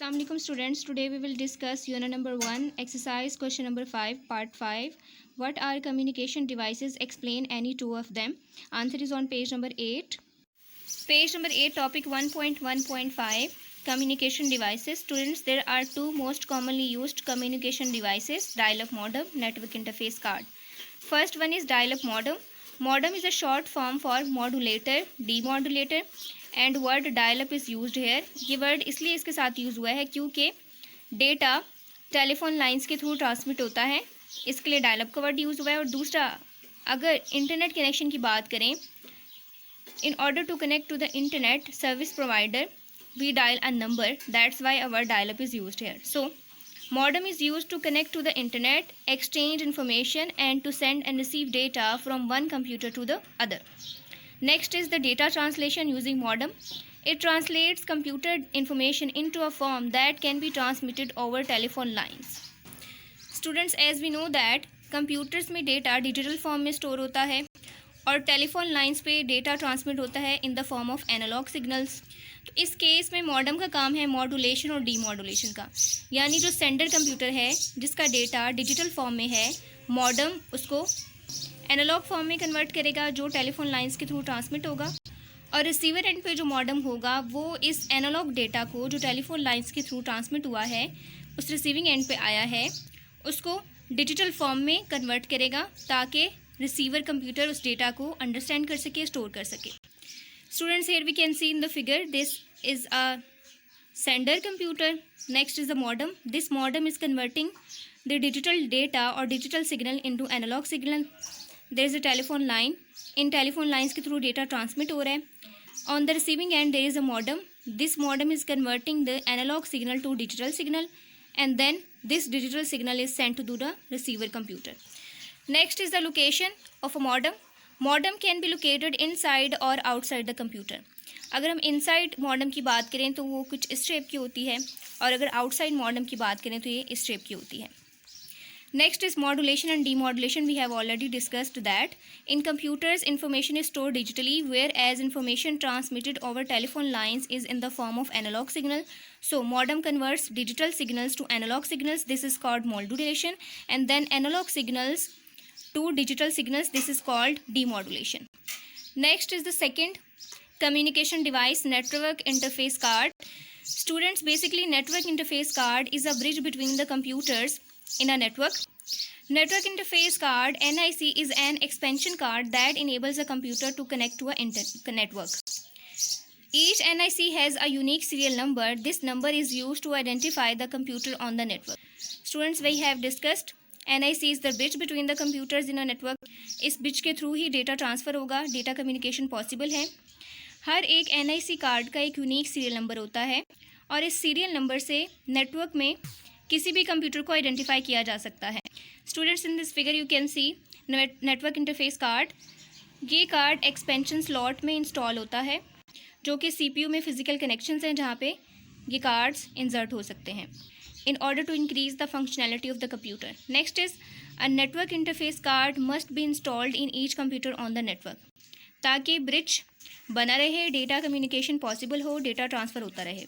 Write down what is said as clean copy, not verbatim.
Assalamualaikum students. Today we will discuss unit number 1, exercise question number 5, part 5. What are communication devices? Explain any two of them. Answer is on page number 8. Page number 8, topic 1.1.5, communication devices. Students, there are two most commonly used communication devices, dial-up modem, network interface card. First one is dial-up modem. Modem is a short form for modulator, demodulator, and word dial up is used here. ये word इसलिए इसके साथ use हुआ है क्योंकि data telephone lines के through transmit होता है, इसके लिए डायल-अप का वर्ड यूज़ हुआ है. और दूसरा, अगर इंटरनेट कनेक्शन की बात करें, in order to connect to the internet service provider we dial a number, that's why our dial up is used here. So modem is used to connect to the internet, exchange information and to send and receive data from one computer to the other. Next is the data translation using modem. It translates computer information into a form that can be transmitted over telephone lines. Students, as we know that computers में data digital form में store होता है और telephone lines पे data transmit होता है in the form of analogue signals. तो इस केस में मॉडम का काम है मॉड्यूलेशन और डीमॉड्यूलेशन का, यानी जो सेंडर कंप्यूटर है जिसका डेटा डिजिटल फॉर्म में है, मॉडम उसको एनालॉग फॉर्म में कन्वर्ट करेगा जो टेलीफोन लाइंस के थ्रू ट्रांसमिट होगा, और रिसीवर एंड पे जो मॉडम होगा वो इस एनालॉग डेटा को जो टेलीफोन लाइंस के थ्रू ट्रांसमिट हुआ है, उस रिसीविंग एंड पे आया है, उसको डिजिटल फॉर्म में कन्वर्ट करेगा ताकि रिसीवर कंप्यूटर उस डेटा को अंडरस्टैंड कर सके, स्टोर कर सके. Students, here we can see in the figure, this is a sender computer. Next is the modem. This modem is converting the digital data or digital signal into analog signal. There is a telephone line. In telephone lines के through data transmit हो रहा है. On the receiving end there is a modem. This modem is converting the analog signal to digital signal, and then this digital signal is sent to the receiver computer. Next is the location of a modem. Modem can be located inside or outside the computer. अगर हम inside modem की बात करें तो वो कुछ इस shape की होती है, और अगर आउटसाइड मॉडम की बात करें तो ये इस शेप की होती है. Next is modulation and demodulation. We have already discussed that in computers information is stored digitally, whereas information transmitted over telephone lines is in the form of analogue signal. So modem converts digital signals to analogue signals, this is called modulation, and then analogue signals to digital signals, this is called demodulation. Next is the second communication device, network interface card. Students, basically network interface card is a bridge between the computers in a network. Network interface card, NIC, is an expansion card that enables a computer to connect to a network. Each NIC has a unique serial number. This number is used to identify the computer on the network. Students, we have discussed NIC is the bridge between the computers in a network. इस bridge के through ही data transfer होगा, data communication possible है. हर एक NIC card का एक unique serial number होता है, और इस सीरियल नंबर से नेटवर्क में किसी भी कंप्यूटर को आइडेंटिफाई किया जा सकता है. Students, in this figure you can see network interface card. ये कार्ड एक्सपेंशन स्लॉट में इंस्टॉल होता है, जो कि CPU में फिजिकल कनेक्शंस हैं जहाँ पे ये कार्ड्स इंसर्ट हो सकते हैं in order to increase the functionality of the computer. Next is a network interface card must be installed in each computer on the network, ताकि ब्रिज बना रहे, डेटा कम्युनिकेशन पॉसिबल हो, डेटा ट्रांसफ़र होता रहे.